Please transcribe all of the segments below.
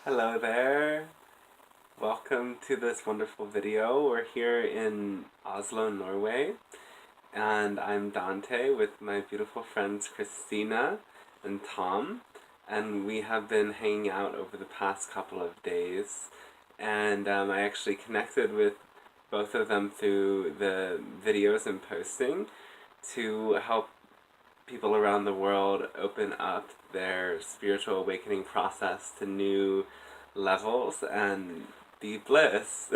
Hello there. Welcome to this wonderful video. We're here in Oslo, Norway, and I'm Dante with my beautiful friends Christina and Tom, and we have been hanging out over the past couple of days, and I actually connected with both of them through the videos and posting to help people around the world open up their spiritual awakening process to new levels and be bliss.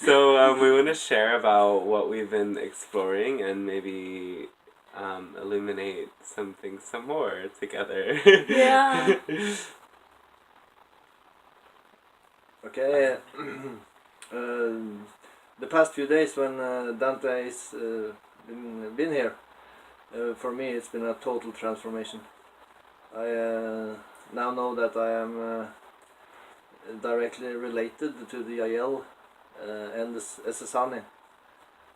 So we want to share about what we've been exploring and maybe illuminate something some more together. Yeah. Okay. The past few days when Dante is been here, for me it's been a total transformation. I now know that I am directly related to the IL and the Sesani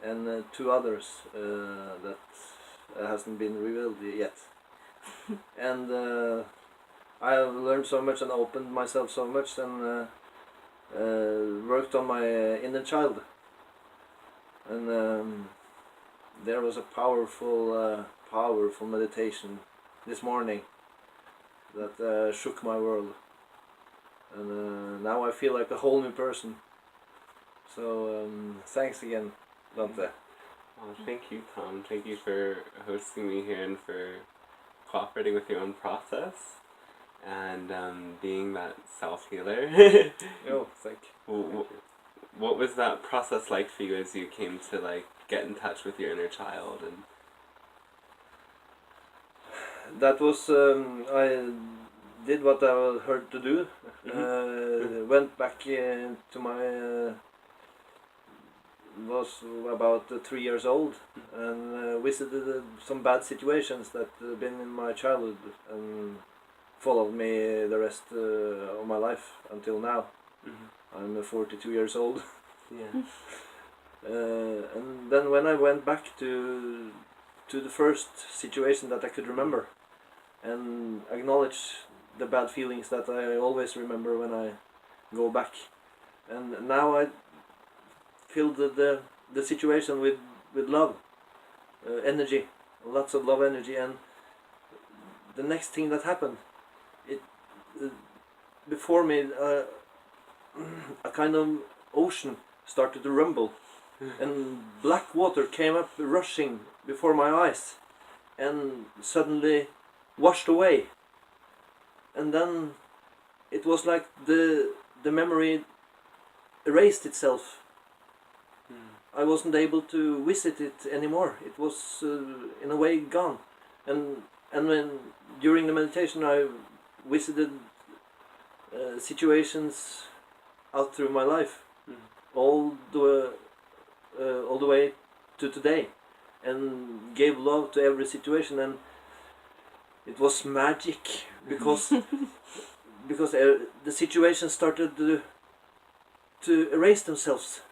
and two others that hasn't been revealed yet. And I have learned so much and opened myself so much and worked on my inner child, and there was a powerful meditation this morning that shook my world, and now I feel like a whole new person. So thanks again, Dante. Well, thank you, Tom. Thank you for hosting me here and for cooperating with your own process and being that self-healer. Oh, thank you. What was that process like for you as you came to get in touch with your inner child? And That was I did what I was heard to do. Went back to my was about 3 years old and visited some bad situations that been in my childhood and followed me the rest of my life until now. I'm 42 years old. yeah. And then when I went back to the first situation that I could remember and acknowledge the bad feelings that I always remember when I go back, and now I filled the situation with love, energy, lots of love energy, and the next thing that happened, it before me a kind of ocean started to rumble, and black water came up rushing before my eyes, and suddenly washed away, and then it was like the memory erased itself. I wasn't able to visit it anymore. It was in a way gone. And when during the meditation I visited situations out through my life, all the way to today, and gave love to every situation, and it was magic because the situations started to erase themselves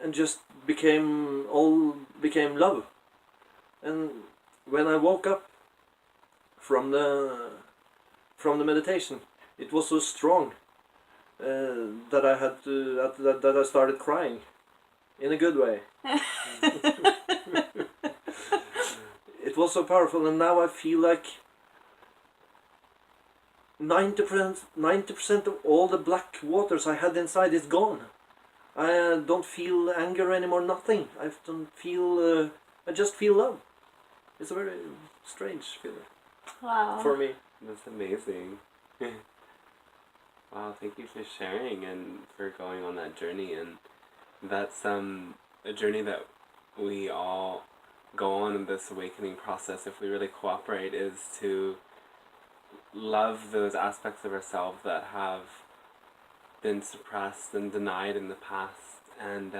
and just became love. And when I woke up from the meditation, it was so strong that I had to that I started crying in a good way. It was so powerful, and now I feel like 90% of all the black waters I had inside is gone. I don't feel anger anymore, nothing. I don't feel, I just feel love. It's a very strange feeling. Wow. For me. That's amazing. Wow, thank you for sharing and for going on that journey. And that's a journey that we all go on in this awakening process, if we really cooperate, is to love those aspects of ourselves that have been suppressed and denied in the past. And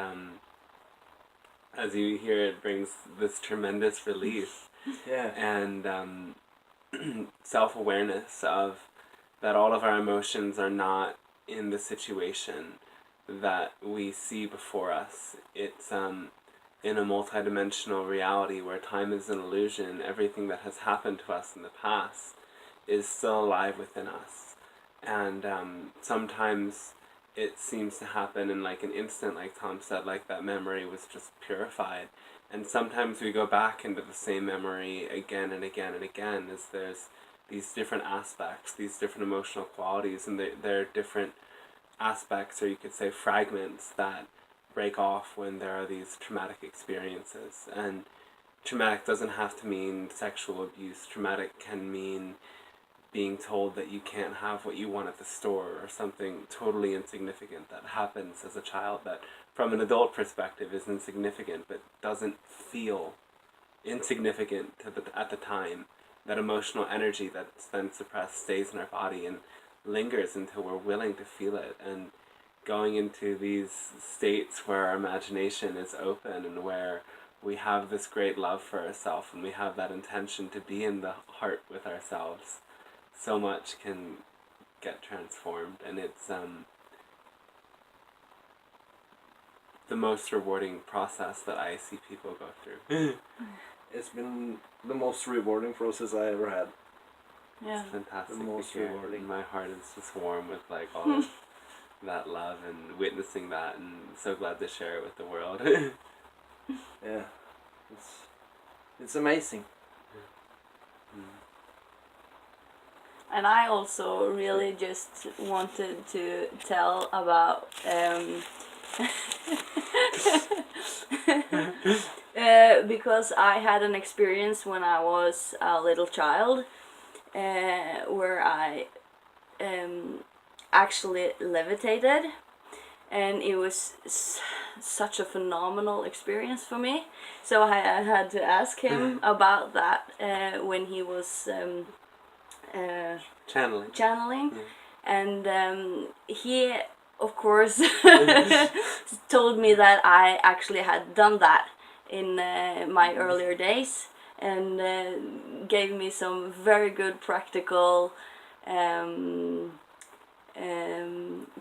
as you hear, it brings this tremendous relief. Yeah. And self-awareness of that all of our emotions are not in the situation that we see before us. It's in a multidimensional reality where time is an illusion, everything that has happened to us in the past is still alive within us. And sometimes it seems to happen in like an instant, like Tom said, like that memory was just purified. And sometimes we go back into the same memory again and again and again, as there's these different aspects, these different emotional qualities, and they're different aspects, or you could say fragments, that break off when there are these traumatic experiences. And traumatic doesn't have to mean sexual abuse. Traumatic can mean being told that you can't have what you want at the store, or something totally insignificant that happens as a child that from an adult perspective is insignificant but doesn't feel insignificant at the time. That emotional energy that's then suppressed stays in our body and lingers until we're willing to feel it, and going into these states where our imagination is open and where we have this great love for ourselves and we have that intention to be in the heart with ourselves, so much can get transformed. And it's the most rewarding process that I see people go through. It's been the most rewarding process I ever had. Yeah. It's fantastic. The most rewarding. My heart is just warm with like all of that love and witnessing that, and so glad to share it with the world. Yeah, it's amazing. And I also really just wanted to tell about because I had an experience when I was a little child where I actually levitated, and it was such a phenomenal experience for me. So I had to ask him about that when he was Channeling. channeling. And he, of course, told me that I actually had done that in my earlier days, and gave me some very good practical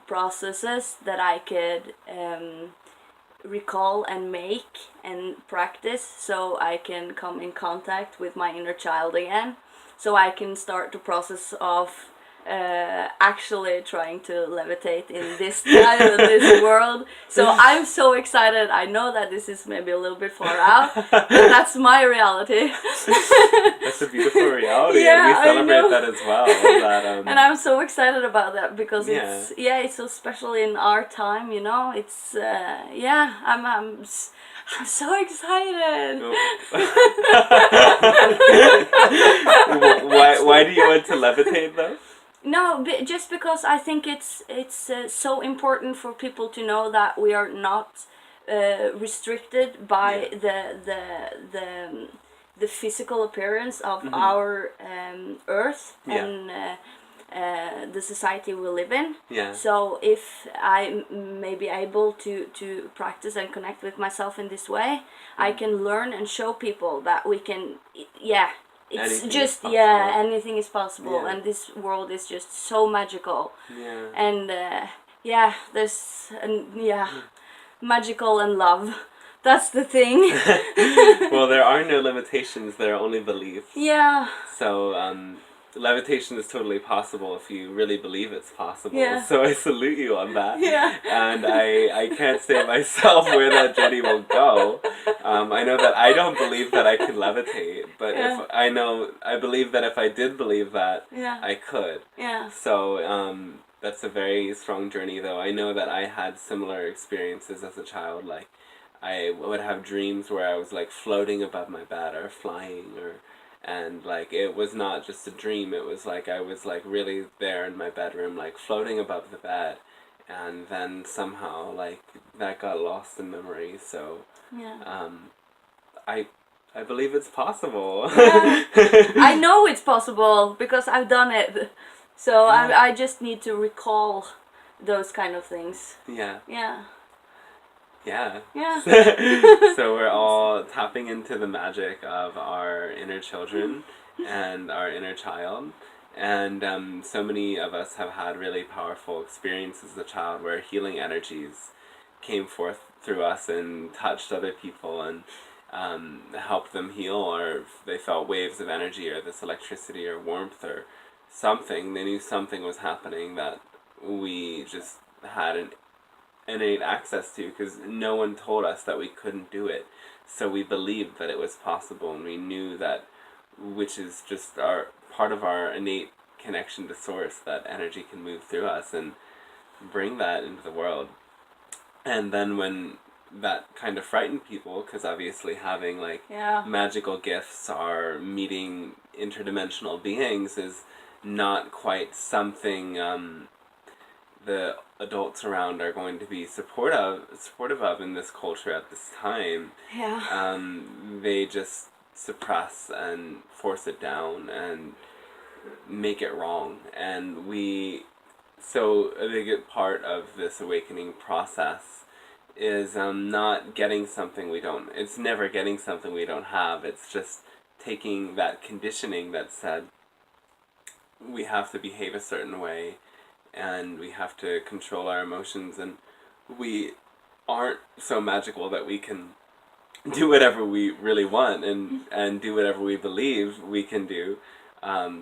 processes that I could recall and make and practice, so I can come in contact with my inner child again, so I can start the process of actually trying to levitate in this time in this world. So I'm so excited. I know that this is maybe a little bit far out, but that's my reality. That's a beautiful reality. Yeah, and we I celebrate know. that as well. That, And I'm so excited about that because Yeah. it's so special in our time, you know. It's I'm so excited. Why do you want to levitate though? No, just because I think it's so important for people to know that we are not restricted by the physical appearance of our earth and the society we live in. Yeah. So if I may be able to practice and connect with myself in this way, I can learn and show people that we can, it's Anything just is anything is possible, Yeah. and this world is just so magical. Yeah. And there's magical and love. That's the thing. Well, there are no limitations. There are only beliefs. Yeah. So levitation is totally possible if you really believe it's possible. Yeah. So I salute you on that. Yeah. And I can't say myself where that journey will go. I know that I don't believe that I can levitate, but Yeah. I believe that if I did believe that, Yeah. I could. Yeah. So that's a very strong journey, though. I know that I had similar experiences as a child. Like, I would have dreams where I was like floating above my bed or flying, and like it was not just a dream. It was like I was like really there in my bedroom, like floating above the bed, and then somehow like that got lost in memory. So Yeah. I believe it's possible. Yeah. I know it's possible because I've done it. So I just need to recall those kind of things. Yeah. Yeah. Yeah. Yeah. So we're all tapping into the magic of our inner children and our inner child. And so many of us have had really powerful experiences as a child where healing energies came forth through us and touched other people and helped them heal, or if they felt waves of energy or this electricity or warmth or something, they knew something was happening that we just had an innate access to, because no one told us that we couldn't do it. So we believed that it was possible, and we knew that, which is just our part of our innate connection to source, that energy can move through us and bring that into the world. And then when that kind of frightened people, because obviously having like magical gifts or meeting interdimensional beings is not quite something the adults around are going to be supportive of in this culture at this time. They just suppress and force it down and make it wrong. And so a big part of this awakening process is not getting something we don't, it's never getting something we don't have, it's just taking that conditioning that said we have to behave a certain way and we have to control our emotions, and we aren't so magical that we can do whatever we really want and do whatever we believe we can do,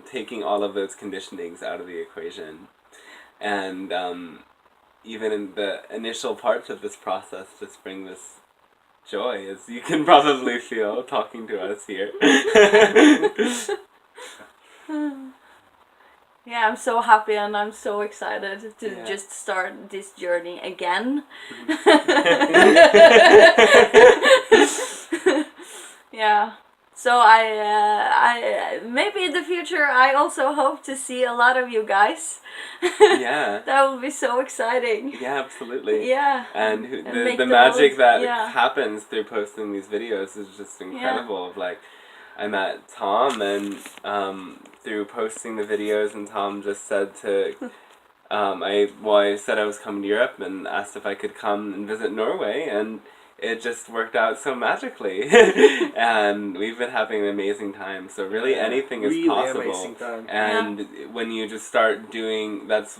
taking all of those conditionings out of the equation. And even in the initial parts of this process just bring this joy, as you can probably feel talking to us here. Yeah, I'm so happy and I'm so excited to just start this journey again. Yeah. So I maybe in the future I also hope to see a lot of you guys. Yeah. That would be so exciting. Yeah, absolutely. Yeah. And the magic that happens through posting these videos is just incredible. Like, I met Tom, and through posting the videos, and Tom just said to, I said I was coming to Europe and asked if I could come and visit Norway, and it just worked out so magically. And we've been having an amazing time. So really anything is possible. Amazing time. And when you just start doing, that's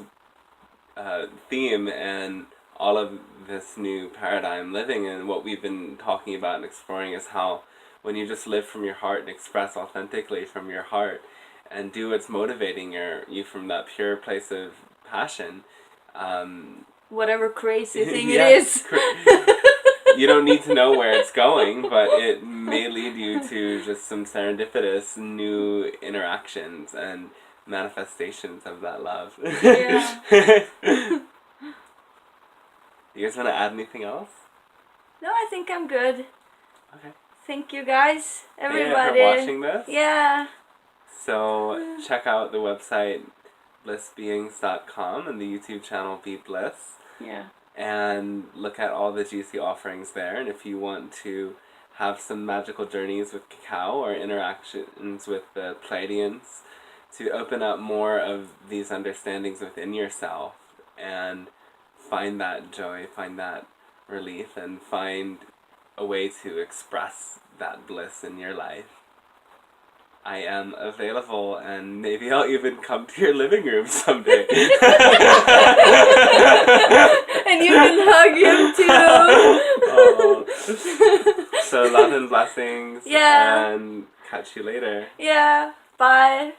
theme and all of this new paradigm living, and what we've been talking about and exploring is how when you just live from your heart and express authentically from your heart and do what's motivating you from that pure place of passion. Whatever crazy thing it is. You don't need to know where it's going, but it may lead you to just some serendipitous new interactions and manifestations of that love. Yeah. You guys want to add anything else? No, I think I'm good. Okay. Thank you guys, everybody. For watching this. Yeah. So check out the website blissbeings.com and the YouTube channel Be Bliss. Yeah. And look at all the juicy offerings there. And if you want to have some magical journeys with cacao or interactions with the Pleiadians to open up more of these understandings within yourself and find that joy, find that relief, and find a way to express that bliss in your life, I am available, and maybe I'll even come to your living room someday. And you can hug him too. So love and blessings. Yeah. And catch you later. Yeah. Bye.